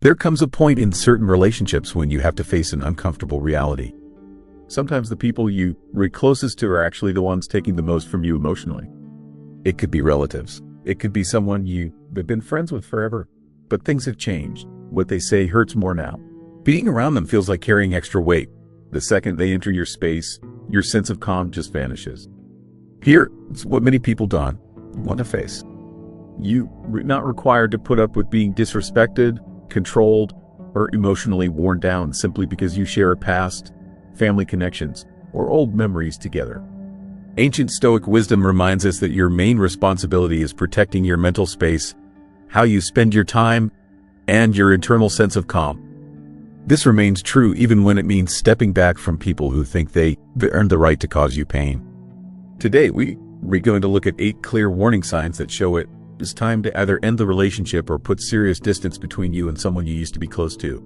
There comes a point in certain relationships when you have to face an uncomfortable reality. Sometimes the people you read closest to are actually the ones taking the most from you emotionally. It could be relatives. It could be someone you've been friends with forever, but things have changed. What they say hurts more now. Being around them feels like carrying extra weight. The second they enter your space, your sense of calm just vanishes. Here, it's what many people don't want to face. You're not required to put up with being disrespected, controlled, or emotionally worn down simply because you share a past, family connections, or old memories together. Ancient Stoic wisdom reminds us that your main responsibility is protecting your mental space, how you spend your time, and your internal sense of calm. This remains true even when it means stepping back from people who think they earned the right to cause you pain. Today, we're going to look at 8 clear warning signs that show it is time to either end the relationship or put serious distance between you and someone you used to be close to.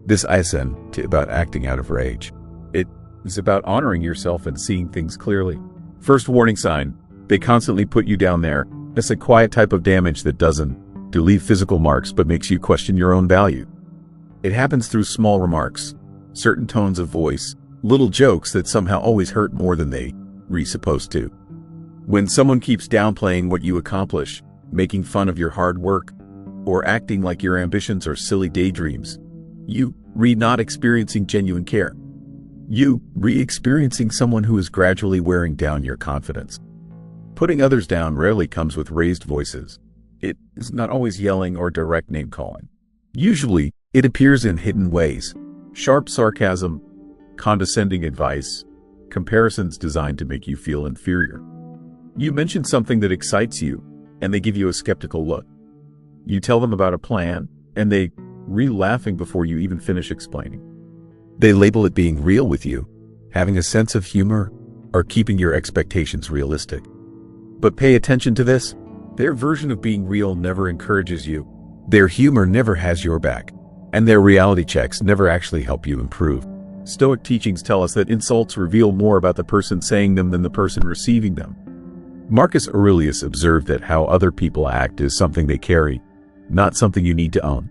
This isn't about acting out of rage. It is about honoring yourself and seeing things clearly. First warning sign, they constantly put you down there. It's a quiet type of damage that doesn't leave physical marks but makes you question your own value. It happens through small remarks, certain tones of voice, little jokes that somehow always hurt more than they were supposed to. When someone keeps downplaying what you accomplish, making fun of your hard work, or acting like your ambitions are silly daydreams, you not experiencing genuine care. You experiencing someone who is gradually wearing down your confidence. Putting others down rarely comes with raised voices. It is not always yelling or direct name calling. Usually, it appears in hidden ways. Sharp sarcasm, condescending advice, comparisons designed to make you feel inferior. You mention something that excites you, and they give you a skeptical look. You tell them about a plan, and they laughing before you even finish explaining. They label it being real with you, having a sense of humor, or keeping your expectations realistic. But pay attention to this. Their version of being real never encourages you. Their humor never has your back. And their reality checks never actually help you improve. Stoic teachings tell us that insults reveal more about the person saying them than the person receiving them. Marcus Aurelius observed that how other people act is something they carry, not something you need to own.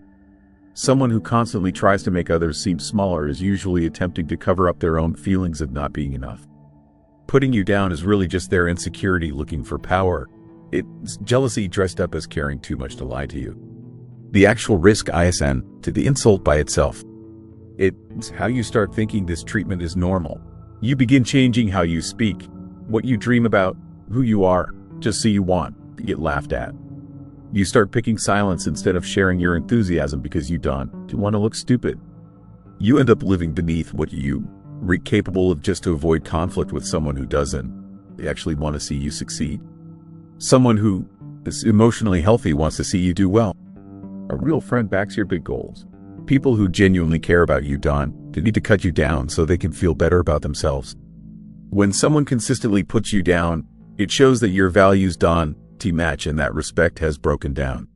Someone who constantly tries to make others seem smaller is usually attempting to cover up their own feelings of not being enough. Putting you down is really just their insecurity looking for power. It's jealousy dressed up as caring too much to lie to you. The actual risk isn't to the insult by itself. It's how you start thinking this treatment is normal. You begin changing how you speak, what you dream about, who you are, just so you want to get laughed at. You start picking silence instead of sharing your enthusiasm because you don't want to look stupid. You end up living beneath what you are capable of just to avoid conflict with someone who doesn't actually want to see you succeed. Someone who is emotionally healthy wants to see you do well. A real friend backs your big goals. People who genuinely care about you they need to cut you down so they can feel better about themselves. When someone consistently puts you down, it shows that your values don't match and that respect has broken down.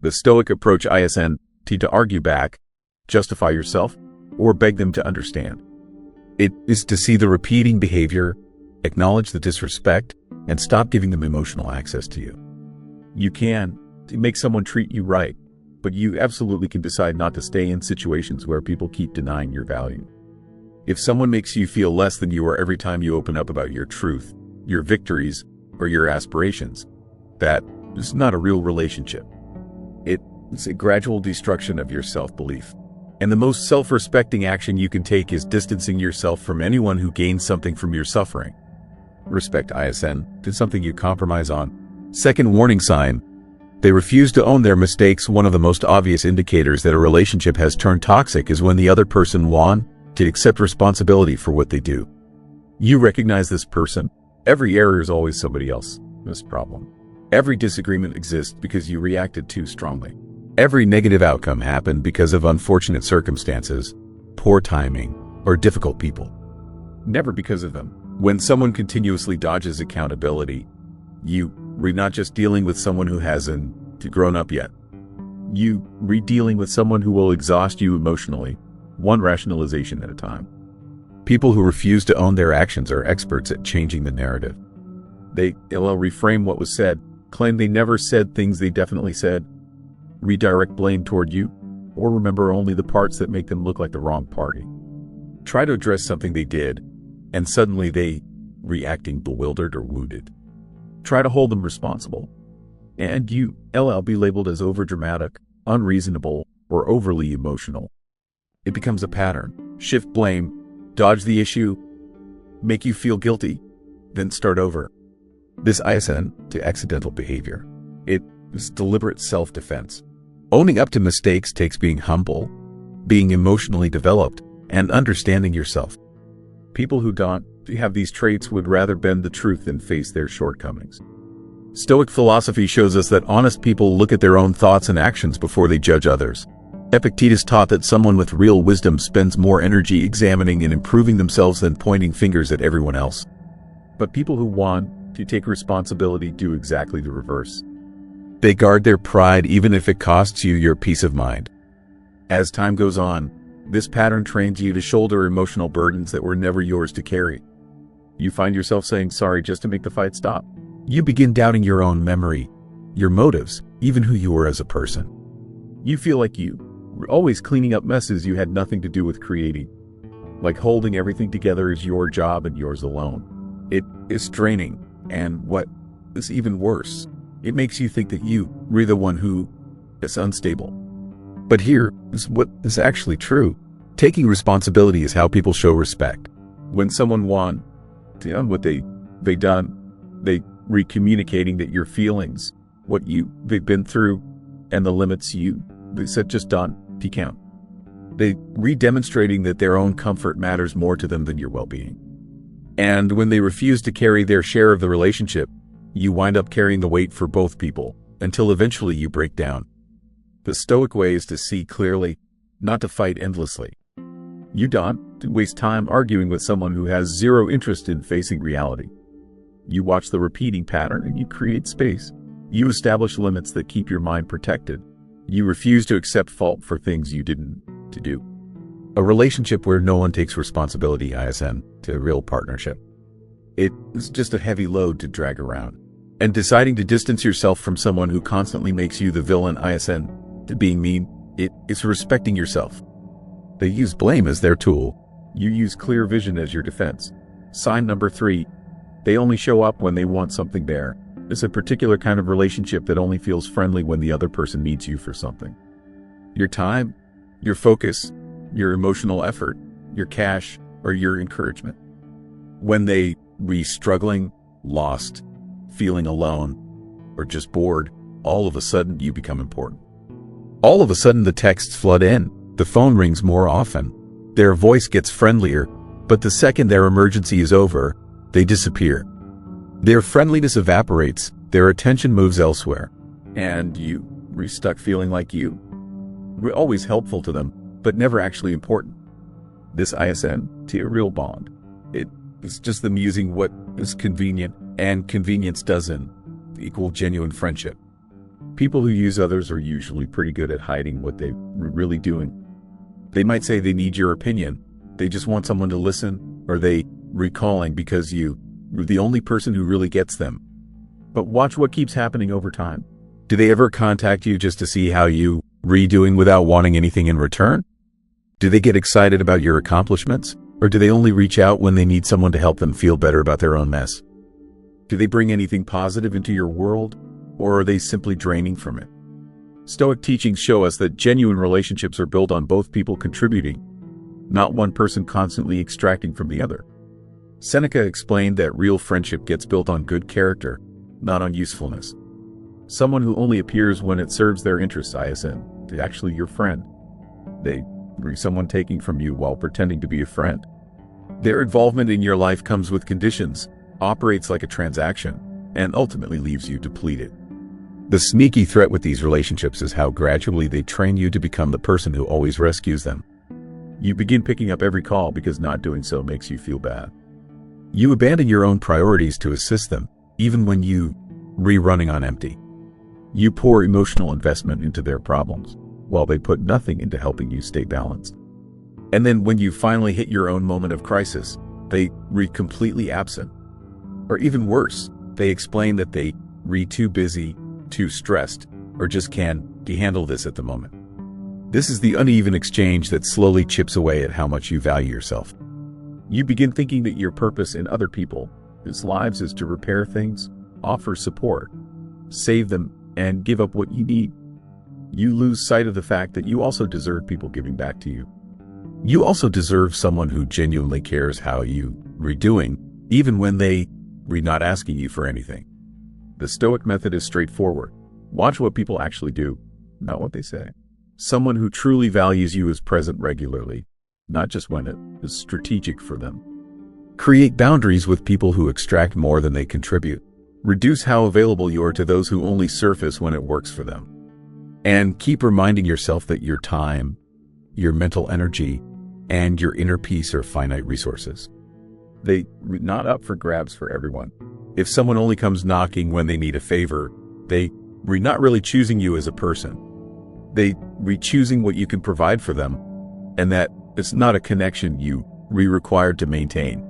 The Stoic approach isn't to argue back, justify yourself, or beg them to understand. It is to see the repeating behavior, acknowledge the disrespect, and stop giving them emotional access to you. You can make someone treat you right, but you absolutely can decide not to stay in situations where people keep denying your value. If someone makes you feel less than you are every time you open up about your truth, your victories, or your aspirations, that is not a real relationship. It's a gradual destruction of your self-belief. And the most self-respecting action you can take is distancing yourself from anyone who gains something from your suffering. Respect isn't something you compromise on. Second warning sign, they refuse to own their mistakes. One of the most obvious indicators that a relationship has turned toxic is when the other person wants to accept responsibility for what they do. You recognize this person. Every error is always somebody else's problem. Every disagreement exists because you reacted too strongly. Every negative outcome happened because of unfortunate circumstances, poor timing, or difficult people. Never because of them. When someone continuously dodges accountability, you're not just dealing with someone who hasn't grown up yet. You're dealing with someone who will exhaust you emotionally, one rationalization at a time. People who refuse to own their actions are experts at changing the narrative. They'll reframe what was said, claim they never said things they definitely said, redirect blame toward you, or remember only the parts that make them look like the wrong party. Try to address something they did, and suddenly they reacting bewildered or wounded. Try to hold them responsible, and you'll be labeled as overdramatic, unreasonable, or overly emotional. It becomes a pattern. Shift blame, dodge the issue, make you feel guilty, then start over. This ISN to accidental behavior. It is deliberate self-defense. Owning up to mistakes takes being humble, being emotionally developed, and understanding yourself. People who don't have these traits would rather bend the truth than face their shortcomings. Stoic philosophy shows us that honest people look at their own thoughts and actions before they judge others. Epictetus taught that someone with real wisdom spends more energy examining and improving themselves than pointing fingers at everyone else. But people who want to take responsibility do exactly the reverse. They guard their pride even if it costs you your peace of mind. As time goes on, this pattern trains you to shoulder emotional burdens that were never yours to carry. You find yourself saying sorry just to make the fight stop. You begin doubting your own memory, your motives, even who you were as a person. You feel like you were always cleaning up messes you had nothing to do with creating. Like holding everything together is your job and yours alone. It is draining, and what is even worse, it makes you think that you were the one who is unstable. But here is what is actually true. Taking responsibility is how people show respect. When someone won what they've done, they recommunicating that your feelings, what they've been through, and the limits they said just don't count. They re-demonstrating that their own comfort matters more to them than your well-being. And when they refuse to carry their share of the relationship, you wind up carrying the weight for both people until eventually you break down. The Stoic way is to see clearly, not to fight endlessly. You don't waste time arguing with someone who has zero interest in facing reality. You watch the repeating pattern and you create space. You establish limits that keep your mind protected. You refuse to accept fault for things you didn't do. A relationship where no one takes responsibility, ISN, to a real partnership. It is just a heavy load to drag around. And deciding to distance yourself from someone who constantly makes you the villain, ISN, to being mean, it is respecting yourself. They use blame as their tool. You use clear vision as your defense. Sign number 3. They only show up when they want something there. It's a particular kind of relationship that only feels friendly when the other person needs you for something. Your time, your focus, your emotional effort, your cash, or your encouragement. When they be struggling, lost, feeling alone, or just bored, all of a sudden you become important. All of a sudden the texts flood in, the phone rings more often, their voice gets friendlier, but the second their emergency is over, they disappear. Their friendliness evaporates, their attention moves elsewhere, and you are stuck feeling like you were always helpful to them, but never actually important. This ISN to a real bond. It is just them using what is convenient, and convenience doesn't equal genuine friendship. People who use others are usually pretty good at hiding what they're really doing. They might say they need your opinion, they just want someone to listen, or they recalling because you're the only person who really gets them. But watch what keeps happening over time. Do they ever contact you just to see how you redoing without wanting anything in return? Do they get excited about your accomplishments? Or do they only reach out when they need someone to help them feel better about their own mess? Do they bring anything positive into your world? Or are they simply draining from it? Stoic teachings show us that genuine relationships are built on both people contributing, not one person constantly extracting from the other. Seneca explained that real friendship gets built on good character, not on usefulness. Someone who only appears when it serves their interests, ISN, is actually your friend. They are someone taking from you while pretending to be a friend. Their involvement in your life comes with conditions, operates like a transaction, and ultimately leaves you depleted. The sneaky threat with these relationships is how gradually they train you to become the person who always rescues them. You begin picking up every call because not doing so makes you feel bad. You abandon your own priorities to assist them, even when you running on empty. You pour emotional investment into their problems, while they put nothing into helping you stay balanced. And then when you finally hit your own moment of crisis, they completely absent. Or even worse, they explain that they too busy, too stressed, or just can't handle this at the moment. This is the uneven exchange that slowly chips away at how much you value yourself. You begin thinking that your purpose in other people's lives is to repair things, offer support, save them, and give up what you need. You lose sight of the fact that you also deserve people giving back to you. You also deserve someone who genuinely cares how you are doing, even when they are not asking you for anything. The Stoic method is straightforward. Watch what people actually do, not what they say. Someone who truly values you is present regularly, not just when it is strategic for them. Create boundaries with people who extract more than they contribute. Reduce how available you are to those who only surface when it works for them. And keep reminding yourself that your time, your mental energy, and your inner peace are finite resources. They are not up for grabs for everyone. If someone only comes knocking when they need a favor, they are not really choosing you as a person. They are choosing what you can provide for them, and that it's not a connection you are required to maintain.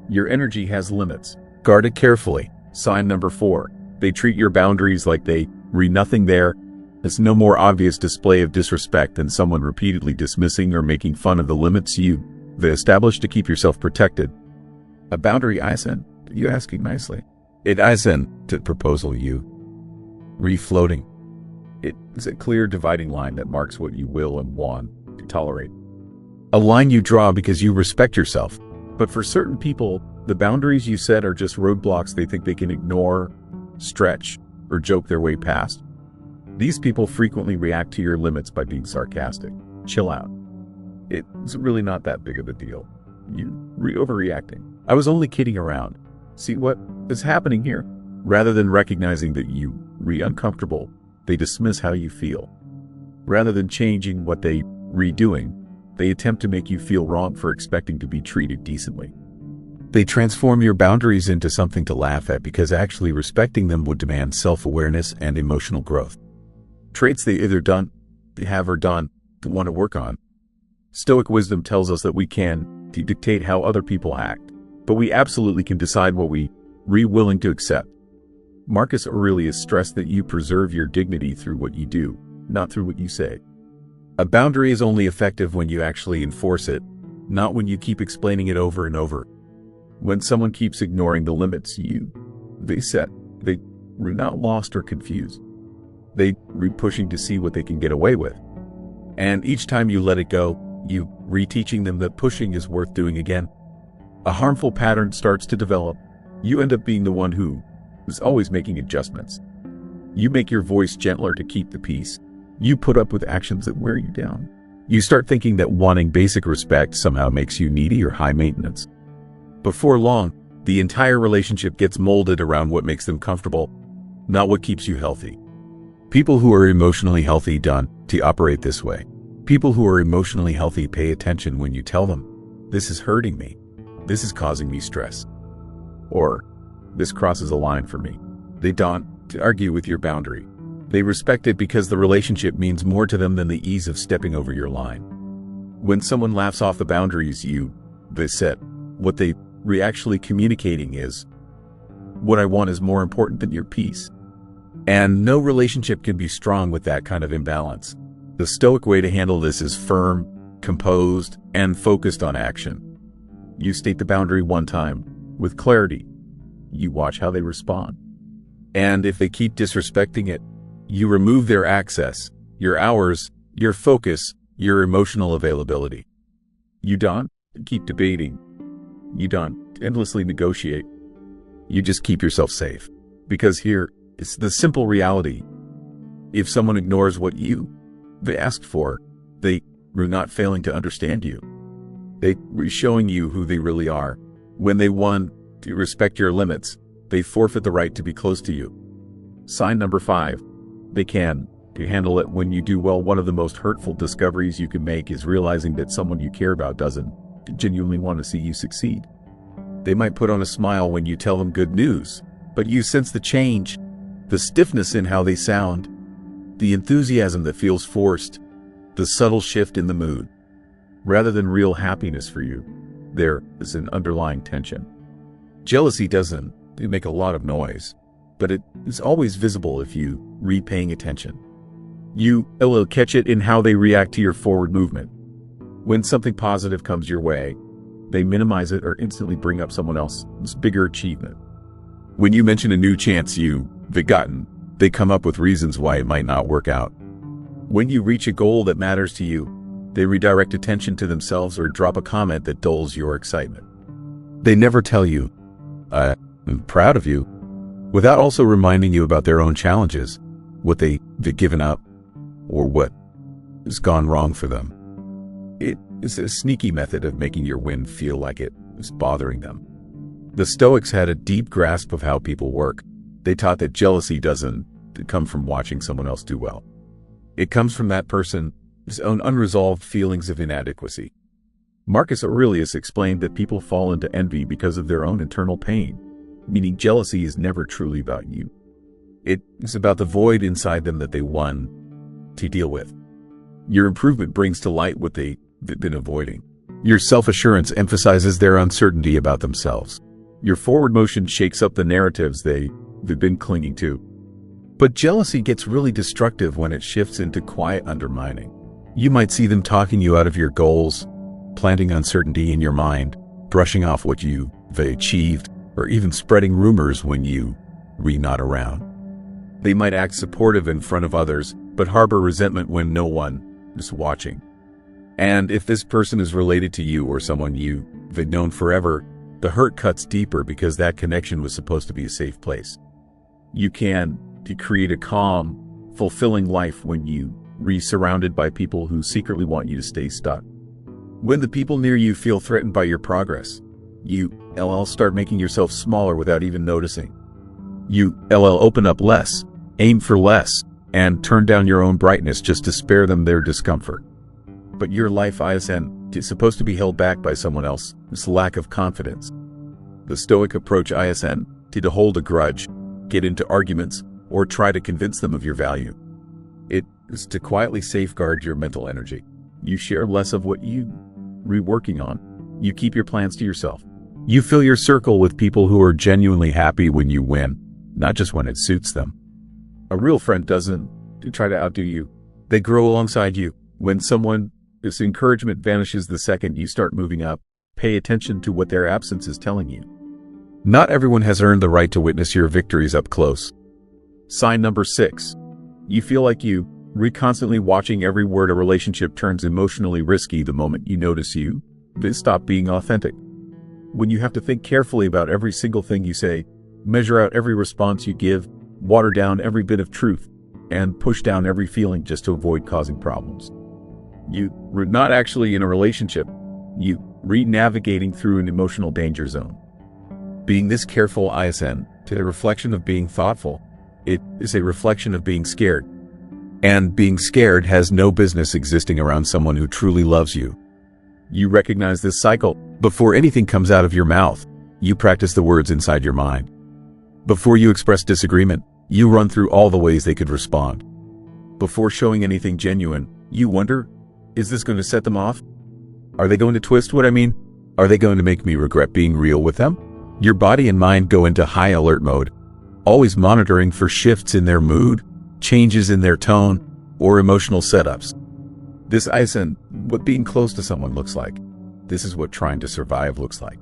Your energy has limits. Guard it carefully. Sign number 4. They treat your boundaries like they are nothing there. It's no more obvious display of disrespect than someone repeatedly dismissing or making fun of the limits you've established to keep yourself protected. A boundary isn't you asking nicely. It isn't a proposal you refloating. It is a clear dividing line that marks what you will and want to tolerate. A line you draw because you respect yourself. But for certain people, the boundaries you set are just roadblocks they think they can ignore, stretch, or joke their way past. These people frequently react to your limits by being sarcastic. Chill out. It's really not that big of a deal. You're overreacting. I was only kidding around. See what is happening here? Rather than recognizing that you are uncomfortable, they dismiss how you feel. Rather than changing what they are doing, they attempt to make you feel wrong for expecting to be treated decently. They transform your boundaries into something to laugh at because actually respecting them would demand self-awareness and emotional growth. Traits they either have or want to work on. Stoic wisdom tells us that we can dictate how other people act, but we absolutely can decide what we are willing to accept. Marcus Aurelius stressed that you preserve your dignity through what you do, not through what you say. A boundary is only effective when you actually enforce it, not when you keep explaining it over and over. When someone keeps ignoring the limits they set, they are not lost or confused. They are pushing to see what they can get away with. And each time you let it go, you reteaching them that pushing is worth doing again. A harmful pattern starts to develop. You end up being the one who is always making adjustments. You make your voice gentler to keep the peace. You put up with actions that wear you down. You start thinking that wanting basic respect somehow makes you needy or high maintenance. Before long, the entire relationship gets molded around what makes them comfortable, not what keeps you healthy. People who are emotionally healthy don't operate this way. People who are emotionally healthy pay attention when you tell them, this is hurting me, this is causing me stress, or this crosses a line for me. They don't argue with your boundary. They respect it because the relationship means more to them than the ease of stepping over your line. When someone laughs off the boundaries they set, what they are actually communicating is, what I want is more important than your peace. And no relationship can be strong with that kind of imbalance. The Stoic way to handle this is firm, composed, and focused on action. You state the boundary one time, with clarity. You watch how they respond. And if they keep disrespecting it, you remove their access, your hours, your focus, your emotional availability. You don't keep debating. You don't endlessly negotiate. You just keep yourself safe. Because here, it's the simple reality. If someone ignores what they asked for, they are not failing to understand you. They are showing you who they really are. When they want to respect your limits, they forfeit the right to be close to you. Sign number 5. They can handle it when you do well. One of the most hurtful discoveries you can make is realizing that someone you care about doesn't genuinely want to see you succeed. They might put on a smile when you tell them good news, but you sense the change, the stiffness in how they sound, the enthusiasm that feels forced, the subtle shift in the mood. Rather than real happiness for you, there is an underlying tension. Jealousy doesn't make a lot of noise, but it is always visible if you are paying attention. You will catch it in how they react to your forward movement. When something positive comes your way, they minimize it or instantly bring up someone else's bigger achievement. When you mention a new chance you've gotten, they come up with reasons why it might not work out. When you reach a goal that matters to you, they redirect attention to themselves or drop a comment that dulls your excitement. They never tell you, I'm proud of you, without also reminding you about their own challenges, what they've given up, or what has gone wrong for them. It is a sneaky method of making your win feel like it is bothering them. The Stoics had a deep grasp of how people work. They taught that jealousy doesn't come from watching someone else do well. It comes from that person's own unresolved feelings of inadequacy. Marcus Aurelius explained that people fall into envy because of their own internal pain, meaning jealousy is never truly about you. It is about the void inside them that they want to deal with. Your improvement brings to light what they've been avoiding. Your self-assurance emphasizes their uncertainty about themselves. Your forward motion shakes up the narratives they've been clinging to. But jealousy gets really destructive when it shifts into quiet undermining. You might see them talking you out of your goals, planting uncertainty in your mind, brushing off what you've achieved, or even spreading rumors when you're not around. They might act supportive in front of others, but harbor resentment when no one is watching. And if this person is related to you or someone you've known forever, the hurt cuts deeper because that connection was supposed to be a safe place. You can create a calm, fulfilling life when you're surrounded by people who secretly want you to stay stuck. When the people near you feel threatened by your progress, you'll start making yourself smaller without even noticing. You'll open up less, aim for less, and turn down your own brightness just to spare them their discomfort. But your life is supposed to be held back by someone else's lack of confidence. The Stoic approach isn't to hold a grudge, get into arguments, or try to convince them of your value. It is to quietly safeguard your mental energy. You share less of what you're working on. You keep your plans to yourself. You fill your circle with people who are genuinely happy when you win, not just when it suits them. A real friend doesn't try to outdo you. They grow alongside you. When this encouragement vanishes the second you start moving up, pay attention to what their absence is telling you. Not everyone has earned the right to witness your victories up close. Sign number 6. You feel like you're constantly watching every word. A relationship turns emotionally risky the moment you notice they stop being authentic. When you have to think carefully about every single thing you say, measure out every response you give, water down every bit of truth, and push down every feeling just to avoid causing problems. You're not actually in a relationship. You're navigating through an emotional danger zone. Being this careful isn't a reflection of being thoughtful. It is a reflection of being scared. And being scared has no business existing around someone who truly loves you. You recognize this cycle. Before anything comes out of your mouth, you practice the words inside your mind. Before you express disagreement, you run through all the ways they could respond. Before showing anything genuine, you wonder, is this going to set them off? Are they going to twist what I mean? Are they going to make me regret being real with them? Your body and mind go into high alert mode, always monitoring for shifts in their mood, changes in their tone, or emotional setups. This isn't what being close to someone looks like. This is what trying to survive looks like.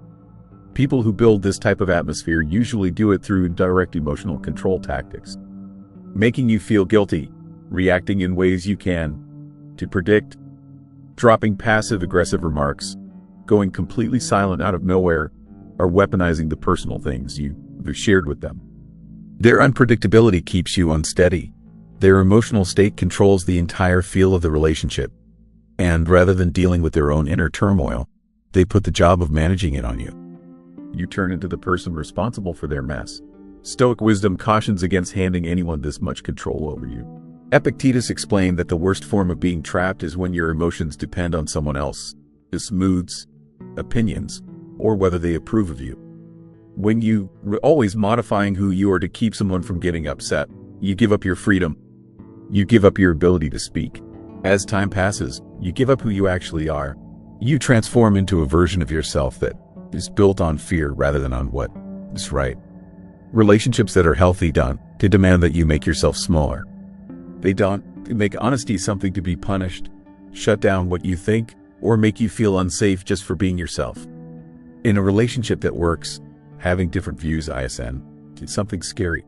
People who build this type of atmosphere usually do it through direct emotional control tactics, making you feel guilty, reacting in ways you can to predict, dropping passive-aggressive remarks, going completely silent out of nowhere, or weaponizing the personal things you've shared with them. Their unpredictability keeps you unsteady. Their emotional state controls the entire feel of the relationship. And rather than dealing with their own inner turmoil, they put the job of managing it on you. You turn into the person responsible for their mess. Stoic wisdom cautions against handing anyone this much control over you. Epictetus explained that the worst form of being trapped is when your emotions depend on someone else's moods, opinions, or whether they approve of you. When you're always modifying who you are to keep someone from getting upset, you give up your freedom. You give up your ability to speak. As time passes, you give up who you actually are. You transform into a version of yourself that is built on fear rather than on what is right. Relationships that are healthy don't demand that you make yourself smaller. They don't make honesty something to be punished, shut down what you think, or make you feel unsafe just for being yourself. In a relationship that works, having different views, ISN, is something scary.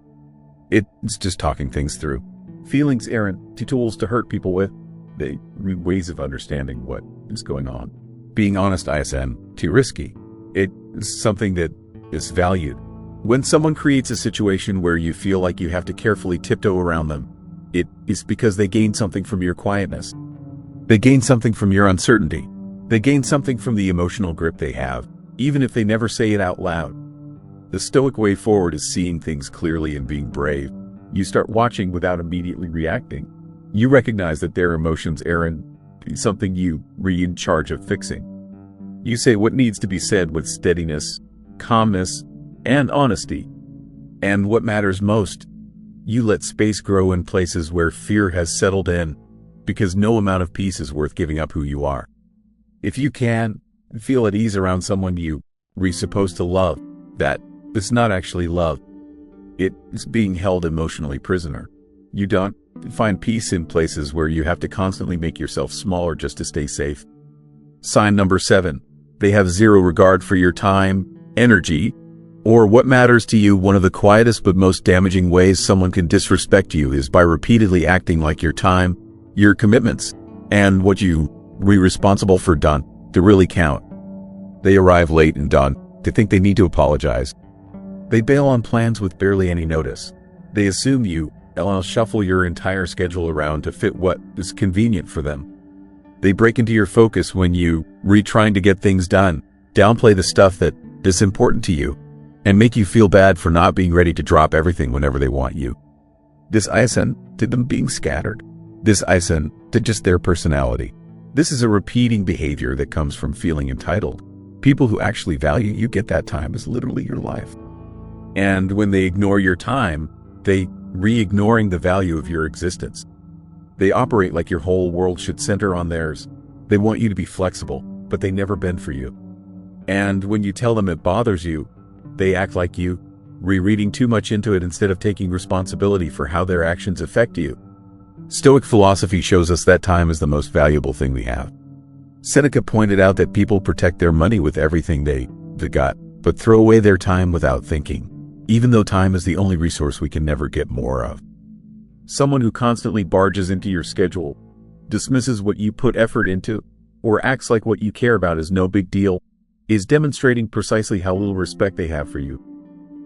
It's just talking things through. Feelings aren't tools to hurt people with. They are ways of understanding what is going on. Being honest, ISN, too risky. It is something that is valued. When someone creates a situation where you feel like you have to carefully tiptoe around them, it is because they gain something from your quietness. They gain something from your uncertainty. They gain something from the emotional grip they have, even if they never say it out loud. The Stoic way forward is seeing things clearly and being brave. You start watching without immediately reacting. You recognize that their emotions aren't something you are in charge of fixing. You say what needs to be said with steadiness, calmness, and honesty. And what matters most, you let space grow in places where fear has settled in, because no amount of peace is worth giving up who you are. If you can, feel at ease around someone you are supposed to love, that is not actually love. It is being held emotionally prisoner. You don't find peace in places where you have to constantly make yourself smaller just to stay safe. Sign number 7. They have zero regard for your time, energy, or what matters to you. One of the quietest but most damaging ways someone can disrespect you is by repeatedly acting like your time, your commitments, and what you are responsible for done to really count. They arrive late and done to think they need to apologize. They bail on plans with barely any notice. They assume you will shuffle your entire schedule around to fit what is convenient for them. They break into your focus when you are trying to get things done, downplay the stuff that is important to you, and make you feel bad for not being ready to drop everything whenever they want you. This ISN to them being scattered. This ISN to just their personality. This is a repeating behavior that comes from feeling entitled. People who actually value you get that time as literally your life. And when they ignore your time, they re-ignoring the value of your existence. They operate like your whole world should center on theirs. They want you to be flexible, but they never bend for you. And when you tell them it bothers you, they act like you rereading too much into it instead of taking responsibility for how their actions affect you. Stoic philosophy shows us that time is the most valuable thing we have. Seneca pointed out that people protect their money with everything they got, but throw away their time without thinking, even though time is the only resource we can never get more of. Someone who constantly barges into your schedule, dismisses what you put effort into, or acts like what you care about is no big deal, is demonstrating precisely how little respect they have for you.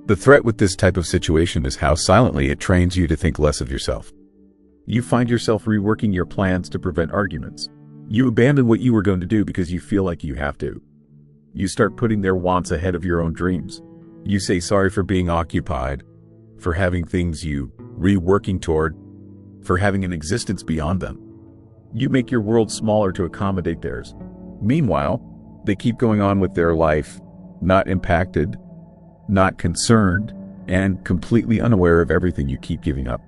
The threat with this type of situation is how silently it trains you to think less of yourself. You find yourself reworking your plans to prevent arguments. You abandon what you were going to do because you feel like you have to. You start putting their wants ahead of your own dreams. You say sorry for being occupied, for having things you reworking toward, for having an existence beyond them. You make your world smaller to accommodate theirs. Meanwhile, they keep going on with their life, not impacted, not concerned, and completely unaware of everything you keep giving up.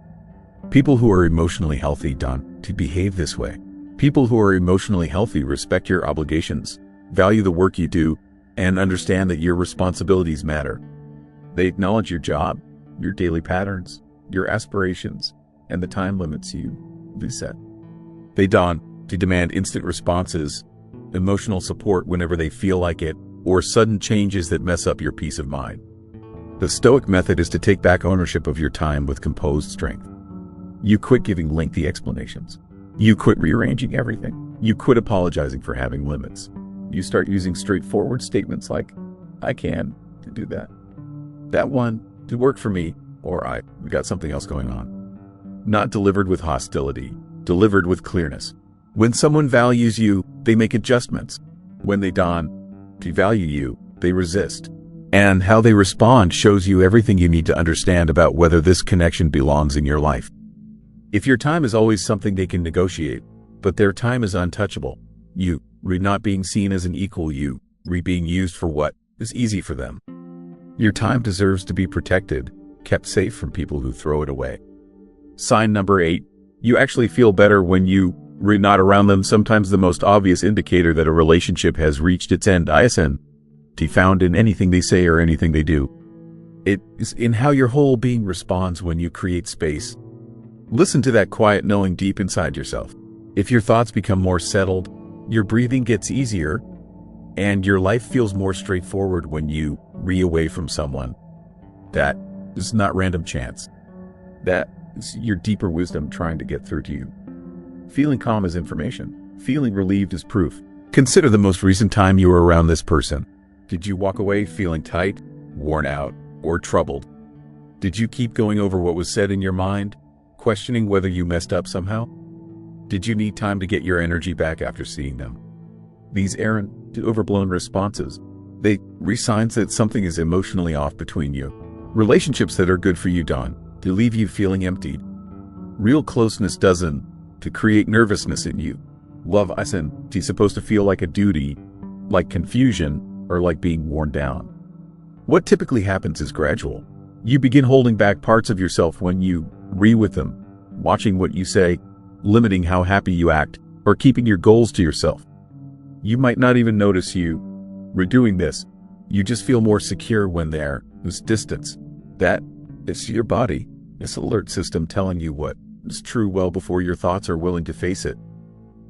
People who are emotionally healthy don't behave this way. People who are emotionally healthy respect your obligations, value the work you do, and understand that your responsibilities matter. They acknowledge your job, your daily patterns, your aspirations, and the time limits you set. They demand instant responses, emotional support whenever they feel like it, or sudden changes that mess up your peace of mind. The Stoic method is to take back ownership of your time with composed strength. You quit giving lengthy explanations. You quit rearranging everything. You quit apologizing for having limits. You start using straightforward statements like, I can do that. That one to work for me, or I got something else going on. Not delivered with hostility, delivered with clearness. When someone values you, they make adjustments. When they devalue you, they resist. And how they respond shows you everything you need to understand about whether this connection belongs in your life. If your time is always something they can negotiate, but their time is untouchable, you not being seen as an equal, you being used for what is easy for them. Your time deserves to be protected, kept safe from people who throw it away. Sign number 8. You actually feel better when you not around them. Sometimes the most obvious indicator that a relationship has reached its end isn't found in anything they say or anything they do. It is in how your whole being responds when you create space. Listen to that quiet knowing deep inside yourself. If your thoughts become more settled, your breathing gets easier, and your life feels more straightforward when you away from someone. That is not random chance. That is your deeper wisdom trying to get through to you. Feeling calm is information. Feeling relieved is proof. Consider the most recent time you were around this person. Did you walk away feeling tight, worn out, or troubled? Did you keep going over what was said in your mind, questioning whether you messed up somehow? Did you need time to get your energy back after seeing them? These aren't overblown responses. They are signs that something is emotionally off between you. Relationships that are good for you, Don, to leave you feeling emptied. Real closeness doesn't to create nervousness in you. Love isn't supposed to feel like a duty, like confusion, or like being worn down. What typically happens is gradual. You begin holding back parts of yourself when you with them, watching what you say, limiting how happy you act, or keeping your goals to yourself. You might not even notice you doing this. You just feel more secure when there's distance. That is your body, this alert system telling you what is true well before your thoughts are willing to face it.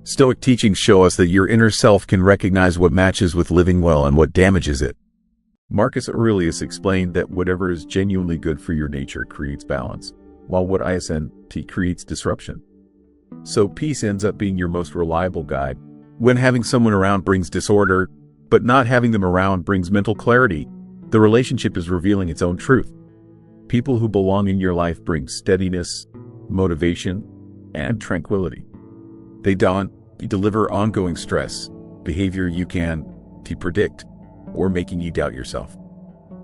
Stoic teachings show us that your inner self can recognize what matches with living well and what damages it. Marcus Aurelius explained that whatever is genuinely good for your nature creates balance, while what isn't creates disruption. So peace ends up being your most reliable guide. When having someone around brings disorder, but not having them around brings mental clarity, the relationship is revealing its own truth. People who belong in your life bring steadiness, motivation, and tranquility. They don't deliver ongoing stress, behavior you can predict, or making you doubt yourself.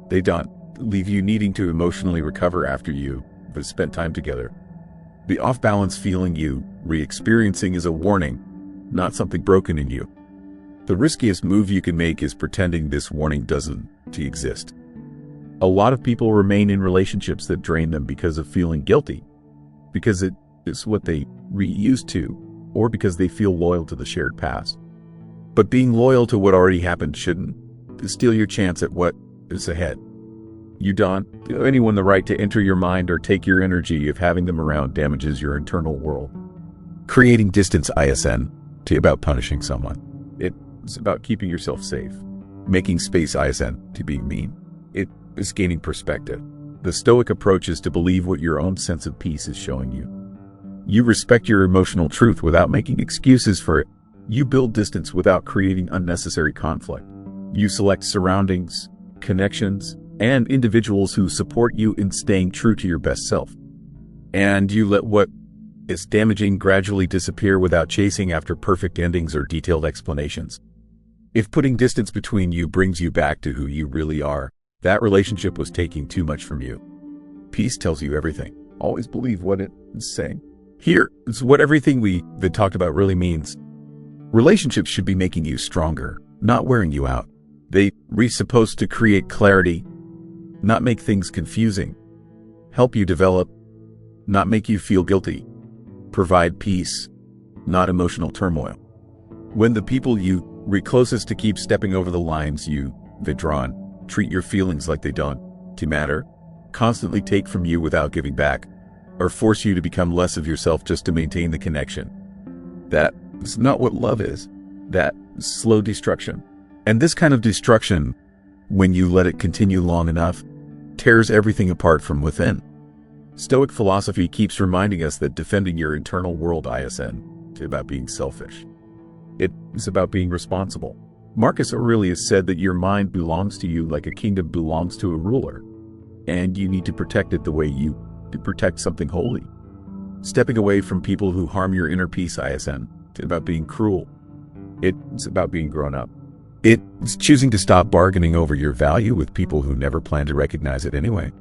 They don't leave you needing to emotionally recover after you have spent time together. The off-balance feeling you re-experiencing is a warning, not something broken in you. The riskiest move you can make is pretending this warning doesn't exist. A lot of people remain in relationships that drain them because of feeling guilty, because it is what they used to, or because they feel loyal to the shared past. But being loyal to what already happened shouldn't steal your chance at what is ahead. You don't give anyone the right to enter your mind or take your energy if having them around damages your internal world. Creating distance isn't about punishing someone. It's about keeping yourself safe. Making space isn't to being mean. It is gaining perspective. The Stoic approach is to believe what your own sense of peace is showing you. You respect your emotional truth without making excuses for it. You build distance without creating unnecessary conflict. You select surroundings, connections, and individuals who support you in staying true to your best self. And you let what is damaging gradually disappear without chasing after perfect endings or detailed explanations. If putting distance between you brings you back to who you really are, that relationship was taking too much from you. Peace tells you everything. Always believe what it is saying. Here is what everything we've talked about really means. Relationships should be making you stronger, not wearing you out. They are supposed to create clarity, not make things confusing. Help you develop, not make you feel guilty. Provide peace, not emotional turmoil. When the people you closest to keep stepping over the lines you've drawn, treat your feelings like they don't matter, constantly take from you without giving back, or force you to become less of yourself just to maintain the connection. That is not what love is. That is slow destruction. And this kind of destruction, when you let it continue long enough, tears everything apart from within. Stoic philosophy keeps reminding us that defending your internal world isn't about being selfish. It is about being responsible. Marcus Aurelius said that your mind belongs to you like a kingdom belongs to a ruler, and you need to protect it the way you protect something holy. Stepping away from people who harm your inner peace isn't about being cruel. It's about being grown up. It's choosing to stop bargaining over your value with people who never plan to recognize it anyway.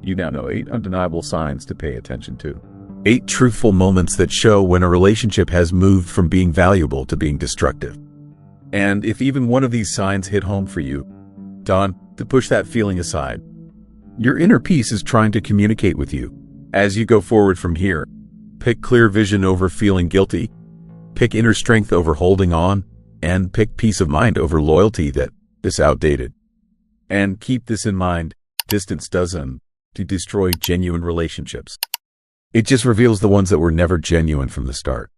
You now know 8 undeniable signs to pay attention to. 8 truthful moments that show when a relationship has moved from being valuable to being destructive. And if even one of these signs hit home for you, to push that feeling aside. Your inner peace is trying to communicate with you. As you go forward from here, pick clear vision over feeling guilty, pick inner strength over holding on, and pick peace of mind over loyalty that is outdated. And keep this in mind, distance doesn't destroy genuine relationships. It just reveals the ones that were never genuine from the start.